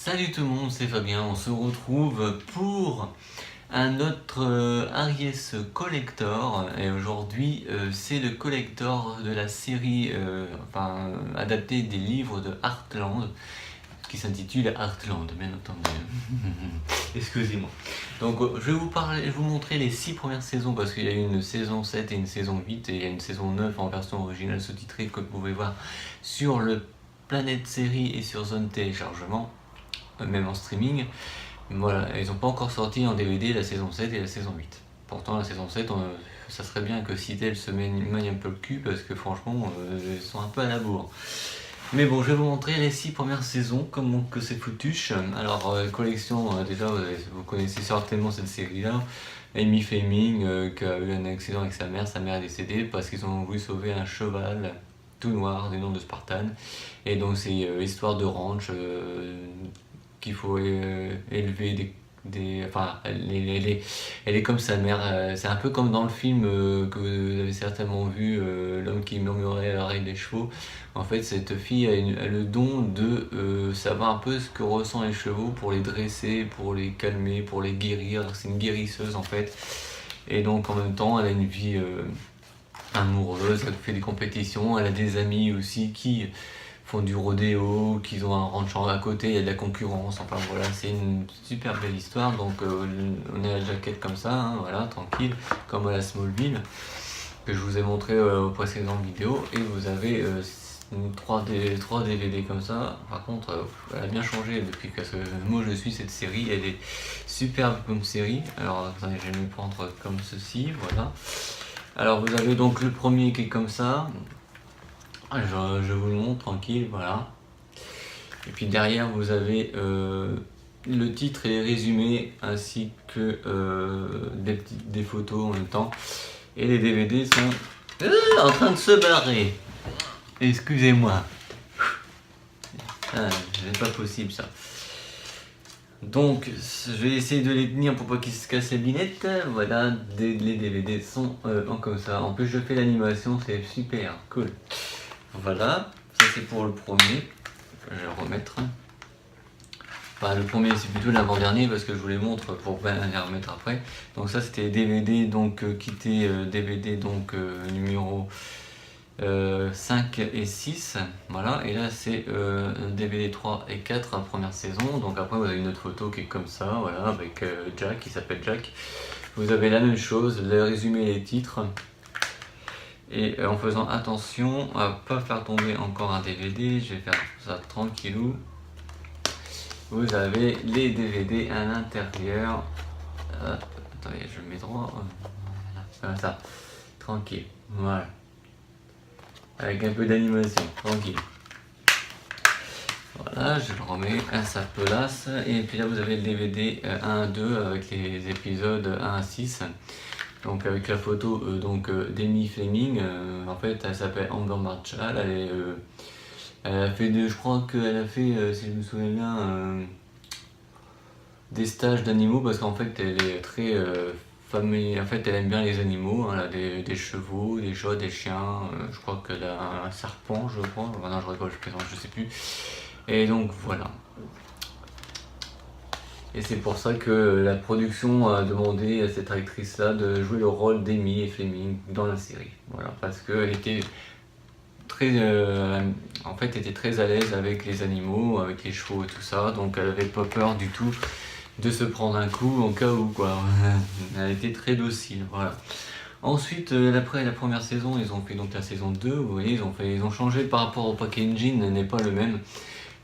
Salut tout le monde, c'est Fabien, on se retrouve pour un autre Aries Collector et aujourd'hui c'est le collector de la série adaptée des livres de Heartland qui s'intitule Heartland bien entendu. Excusez-moi. Donc je vais vous montrer les 6 premières saisons parce qu'il y a une saison 7 et une saison 8 et il y a une saison 9 en version originale sous-titrée que vous pouvez voir sur le Planète Série et sur Zone Téléchargement, même en streaming. Voilà, ils n'ont pas encore sorti en DVD la saison 7 et la saison 8. Pourtant la saison 7, ça serait bien que Citel se manie un peu le cul parce que franchement, ils sont un peu à la bourre. Mais bon, je vais vous montrer les 6 premières saisons, comment que c'est foutuche. Alors, collection, déjà, vous connaissez certainement cette série-là. Amy Fleming, qui a eu un accident avec sa mère est décédée parce qu'ils ont voulu sauver un cheval tout noir du nom de Spartan. Et donc, c'est histoire de ranch, qu'il faut élever elle est comme sa mère, c'est un peu comme dans le film que vous avez certainement vu, l'homme qui murmurait à l'oreille des chevaux. En fait, cette fille a le don de savoir un peu ce que ressentent les chevaux pour les dresser, pour les calmer, pour les guérir. C'est une guérisseuse en fait. Et donc en même temps, elle a une vie amoureuse, elle fait des compétitions, elle a des amis aussi qui font du rodéo, qu'ils ont un ranch à côté, il y a de la concurrence, enfin voilà, c'est une super belle histoire. Donc on a la jaquette comme ça, hein, voilà, tranquille, comme à la Smallville, que je vous ai montré aux précédentes vidéos, et vous avez 3 DVD comme ça. Par contre, elle a bien changé depuis que moi je suis cette série, elle est superbe comme série. Alors attendez, je vais me prendre comme ceci, voilà. Alors vous avez donc le premier qui est comme ça. Je vous le montre tranquille, voilà. Et puis derrière vous avez le titre et les résumés ainsi que des photos en même temps. Et les DVD sont en train de se barrer. Excusez-moi. C'est pas possible ça. Donc je vais essayer de les tenir pour pas qu'ils se cassent les binettes. Voilà, les DVD sont comme ça. En plus je fais l'animation, c'est super cool. Voilà, ça c'est pour le premier, je vais le remettre. Enfin le premier c'est plutôt l'avant-dernier parce que je vous les montre pour bien les remettre après. Donc ça c'était DVD, donc qui était DVD donc numéro 5 et 6. Voilà, et là c'est DVD 3 et 4 première saison. Donc après vous avez une autre photo qui est comme ça, voilà, avec Jack, qui s'appelle Jack. Vous avez la même chose, le résumé et les titres. Et en faisant attention à pas faire tomber encore un DVD, je vais faire ça tranquillou. Vous avez les DVD à l'intérieur. Attendez, je le mets droit. Comme ça, tranquille. Voilà. Avec un peu d'animation, tranquille. Voilà, je le remets à sa place. Et puis là, vous avez le DVD 1 à 2 avec les épisodes 1 à 6. Donc avec la photo d'Amy Fleming, en fait elle s'appelle Amber Marshall, elle a fait je crois qu'elle a fait, si je me souviens bien, des stages d'animaux parce qu'en fait elle est très familière, en fait elle aime bien les animaux, elle a des chevaux, des chats, des chiens, je crois qu'elle a un serpent je crois, non je rigole, je plaisante, je sais plus, et donc voilà. Et c'est pour ça que la production a demandé à cette actrice-là de jouer le rôle d'Amy Fleming dans la série. Voilà, parce qu'elle était était très à l'aise avec les animaux, avec les chevaux et tout ça, donc elle avait pas peur du tout de se prendre un coup en cas où quoi. Elle était très docile, voilà. Ensuite, après la première saison, ils ont fait donc la saison 2, vous voyez, ils ont changé par rapport au packaging, n'est pas le même.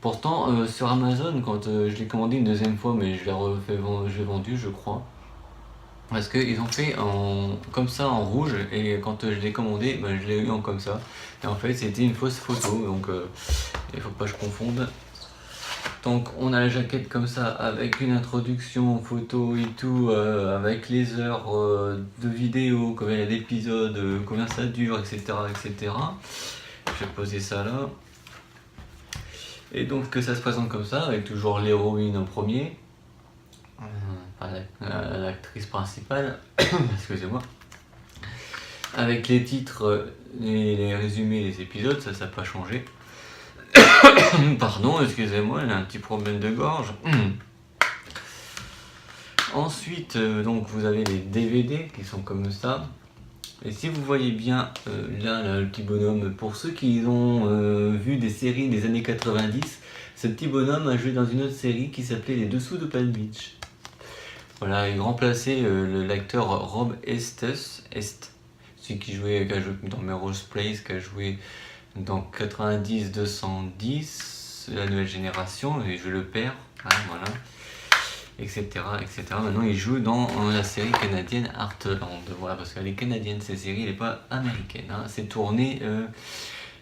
Pourtant, sur Amazon, quand je l'ai commandé une deuxième fois, mais je l'ai vendu, je crois. Parce qu'ils ont fait comme ça en rouge, et quand je l'ai commandé, je l'ai eu en comme ça. Et en fait, c'était une fausse photo, donc il faut pas que je confonde. Donc, on a la jaquette comme ça, avec une introduction, photo et tout, avec les heures de vidéo, combien il y a d'épisodes, combien ça dure, etc., etc. Je vais poser ça là. Et donc que ça se présente comme ça, avec toujours l'héroïne en premier, l'actrice principale, excusez-moi, avec les titres, les résumés, les épisodes, ça n'a pas changé. Pardon, excusez-moi, j'ai un petit problème de gorge. Ensuite, donc vous avez les DVD qui sont comme ça. Et si vous voyez bien là, le petit bonhomme, pour ceux qui ont vu des séries des années 90, ce petit bonhomme a joué dans une autre série qui s'appelait Les Dessous de Palm Beach. Voilà, il remplaçait l'acteur Rob Estes, celui qui a joué dans Melrose Place, qui a joué dans 90-210, la nouvelle génération, et je le perds, hein, voilà, etc., etc. Maintenant, il joue dans la série canadienne Heartland, voilà, parce qu'elle est canadienne, cette série, elle n'est pas américaine, hein. C'est tourné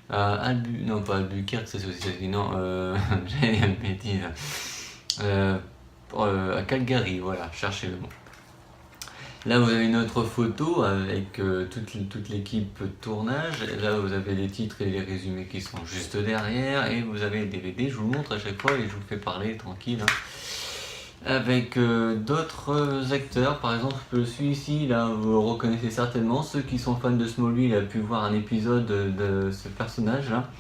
à non pas Albuquerque, c'est aux États-Unis, non, j'allais dire une bêtise, à Calgary, voilà, cherchez le mot. Là, vous avez une autre photo avec toute l'équipe tournage. Et là, vous avez les titres et les résumés qui sont juste derrière. Et vous avez le DVD. Je vous le montre à chaque fois et je vous fais parler tranquille. Hein. Avec d'autres acteurs. Par exemple, celui-ci, là, vous reconnaissez certainement. Ceux qui sont fans de Smallville ont pu voir un épisode de ce personnage-là.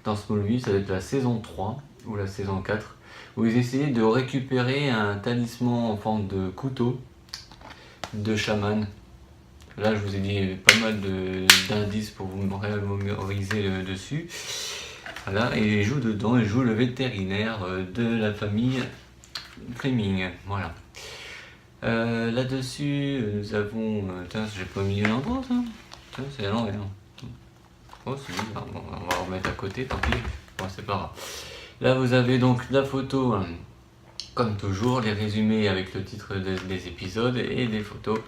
Dans Smallville, ça va être la saison 3 ou la saison 4. Où ils essayaient de récupérer un talisman en forme de couteau de chaman. Là, je vous ai dit pas mal d'indices pour vous mémoriser dessus. Voilà, et il joue dedans, il joue le vétérinaire de la famille Fleming. Voilà. Là-dessus, nous avons. Tiens, j'ai pas mis l'endroit ça. Tiens, c'est à l'envers. Oh, c'est bizarre. Bon, on va remettre à côté, tant pis. Bon, c'est pas grave. Là, vous avez donc la photo. Comme toujours, les résumés avec le titre des épisodes et les photos,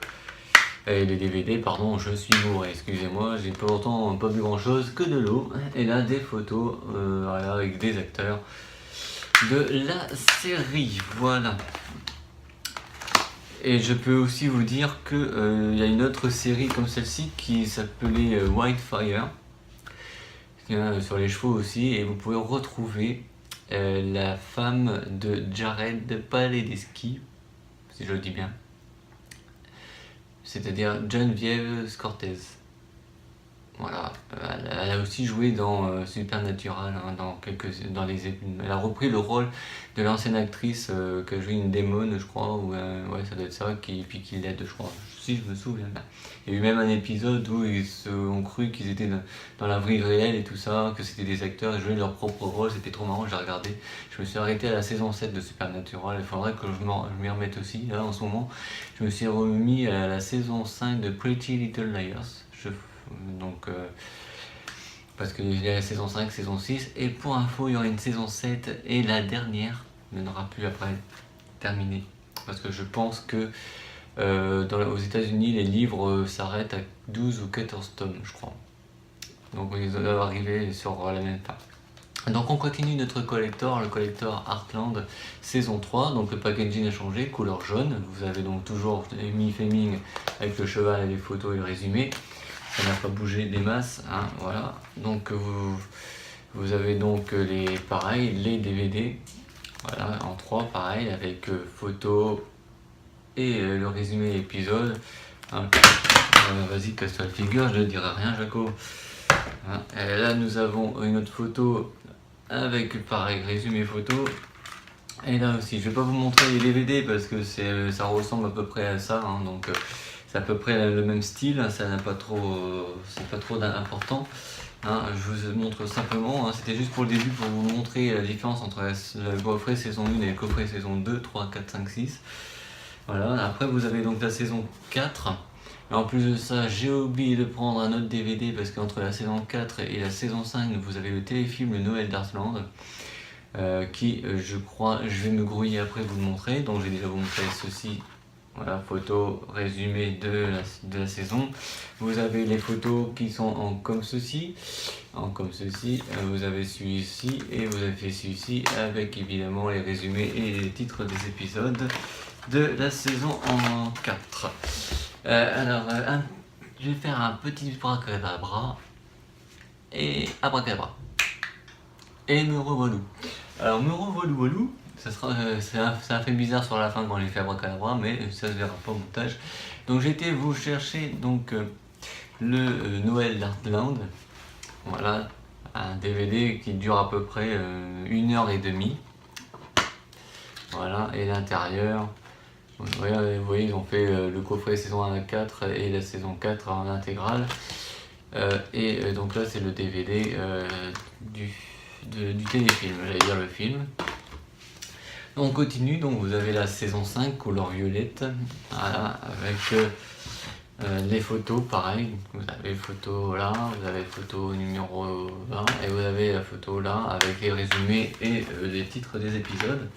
et les DVD, pardon, je suis bourré, excusez-moi, j'ai pourtant pas vu grand chose que de l'eau, et là des photos voilà, avec des acteurs de la série, voilà. Et je peux aussi vous dire que y a une autre série comme celle-ci qui s'appelait Whitefire, sur les chevaux aussi, et vous pouvez retrouver la femme de Jared Padalecki, si je le dis bien, c'est-à-dire Genevieve Cortez. Voilà, elle a aussi joué dans Supernatural, hein, elle a repris le rôle de l'ancienne actrice qui a joué une démone, je crois, ou ouais, ça doit être ça, puis qui l'aide, je crois, si je me souviens bien. Il y a eu même un épisode où ils ont cru qu'ils étaient dans la vie réelle et tout ça, que c'était des acteurs, ils jouaient leur propre rôle, c'était trop marrant, j'ai regardé. Je me suis arrêté à la saison 7 de Supernatural, il faudrait que je m'y remette aussi. Là, en ce moment, je me suis remis à la saison 5 de Pretty Little Liars. Donc, parce qu'il y a la saison 5, saison 6, et pour info, il y aura une saison 7, et la dernière ne n'aura plus après terminé. Parce que je pense que aux États-Unis, les livres s'arrêtent à 12 ou 14 tomes, je crois. Donc, ils doivent arriver sur la même fin. Donc, on continue notre collector, le collector Heartland saison 3. Donc, le packaging a changé, couleur jaune. Vous avez donc toujours Amy Fleming avec le cheval et les photos et le résumé. Ça n'a pas bougé des masses, hein, voilà. Donc vous avez donc les DVD, voilà, en 3 pareil, avec photos et le résumé épisode. Hein. Vas-y, casse-toi la figure, je ne dirai rien, Jaco. Hein. Et là nous avons une autre photo avec pareil, résumé photo. Et là aussi, je vais pas vous montrer les DVD parce que ça ressemble à peu près à ça, hein, donc c'est à peu près le même style, ça n'a pas trop, c'est pas trop d'important. Hein, je vous montre simplement, hein, c'était juste pour le début pour vous montrer la différence entre le coffret saison 1 et le coffret saison 2, 3, 4, 5, 6. Voilà, après vous avez donc la saison 4. Et en plus de ça, j'ai oublié de prendre un autre DVD parce qu'entre la saison 4 et la saison 5, vous avez le téléfilm Le Noël d'Heartland. Qui, je crois, je vais me grouiller après vous le montrer. Donc j'ai déjà vous montré ceci. Voilà, photo résumé de la saison. Vous avez les photos qui sont comme ceci. Vous avez celui-ci et vous avez celui-ci avec évidemment les résumés et les titres des épisodes de la saison en 4. Je vais faire un petit abracadabra et abracadabra. Et me revoilou. Alors me revoilou, ça a fait bizarre sur la fin quand j'ai fait abracadabra, mais ça se verra pas au montage. Donc j'ai été vous chercher donc le Noël d'Heartland. Voilà, un DVD qui dure à peu près 1h30. Voilà, et l'intérieur, vous voyez, ils ont fait le coffret saison 1 à 4 et la saison 4 en intégrale. Donc là, c'est le DVD du téléfilm, j'allais dire le film. On continue, donc vous avez la saison 5, couleur violette, voilà, avec les photos, pareil, vous avez les photos là, vous avez les photos numéro 20, et vous avez la photo là, avec les résumés et les titres des épisodes.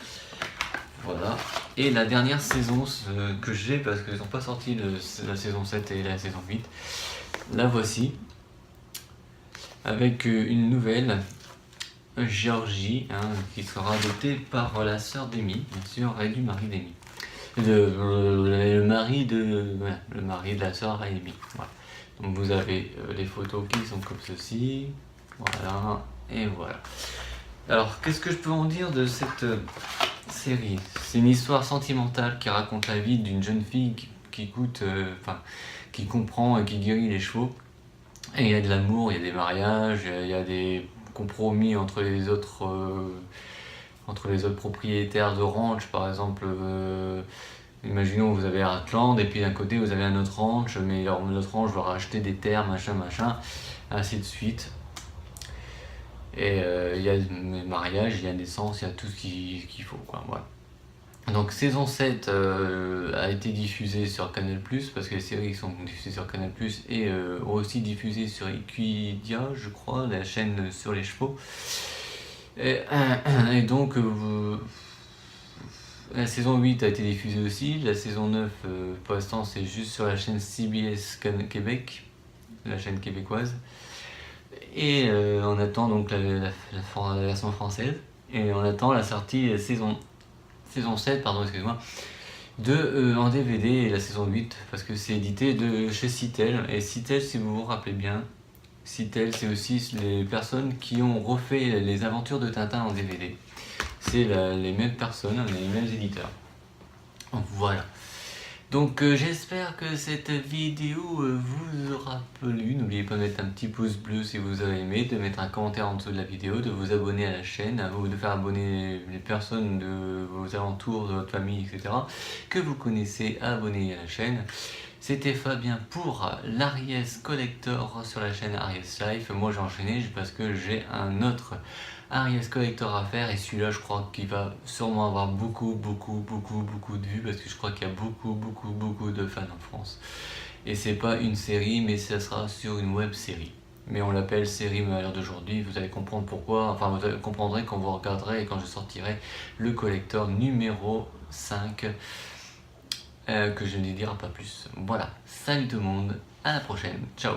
Voilà. Et la dernière saison que j'ai, parce qu'ils n'ont pas sorti la saison 7 et la saison 8, la voici, avec une nouvelle, Géorgie, qui sera adoptée par la sœur d'Amy, bien sûr, et du mari d'Amy. Le mari de la sœur à Amy. Voilà. Donc vous avez les photos qui sont comme ceci, voilà, et voilà. Alors, qu'est-ce que je peux en dire de cette série? C'est une histoire sentimentale qui raconte la vie d'une jeune fille qui comprend et qui guérit les chevaux. Et il y a de l'amour, il y a des mariages, il y a des compromis entre les autres propriétaires de ranch. Par exemple, imaginons vous avez Heartland et puis d'un côté vous avez un autre ranch, mais l'autre ranch va racheter des terres, machin, ainsi de suite. Et il y a des mariages, il y a naissance, il y a tout ce qu'il faut, quoi. Voilà. Donc saison 7 a été diffusée sur Canal+, parce que les séries sont diffusées sur Canal+, et aussi diffusées sur Equidia, je crois, la chaîne sur les chevaux. Et donc la saison 8 a été diffusée aussi, la saison 9 pour l'instant c'est juste sur la chaîne CBS Québec, la chaîne québécoise. Et on attend donc la version française, et on attend la sortie saison 7, pardon, excuse-moi, en DVD, et la saison 8, parce que c'est édité chez Citel. Et Citel, si vous vous rappelez bien, Citel, c'est aussi les personnes qui ont refait les aventures de Tintin en DVD. C'est les mêmes personnes, les mêmes éditeurs. Voilà. Donc j'espère que cette vidéo vous aura plu. N'oubliez pas de mettre un petit pouce bleu si vous avez aimé, de mettre un commentaire en dessous de la vidéo, de vous abonner à la chaîne, de faire abonner les personnes de vos alentours, de votre famille, etc. que vous connaissez, abonner à la chaîne. C'était Fabien pour l'Aries Collector sur la chaîne Aries Life. Moi j'ai enchaîné parce que j'ai un autre Aries Collector à faire, et celui-là je crois qu'il va sûrement avoir beaucoup de vues, parce que je crois qu'il y a beaucoup de fans en France. Et c'est pas une série, mais ça sera sur une web série. Mais on l'appelle série à l'heure d'aujourd'hui, vous allez comprendre pourquoi, enfin vous comprendrez quand vous regarderez et quand je sortirai le collector numéro 5. Que je ne dirai pas plus. Voilà, salut tout le monde, à la prochaine, ciao.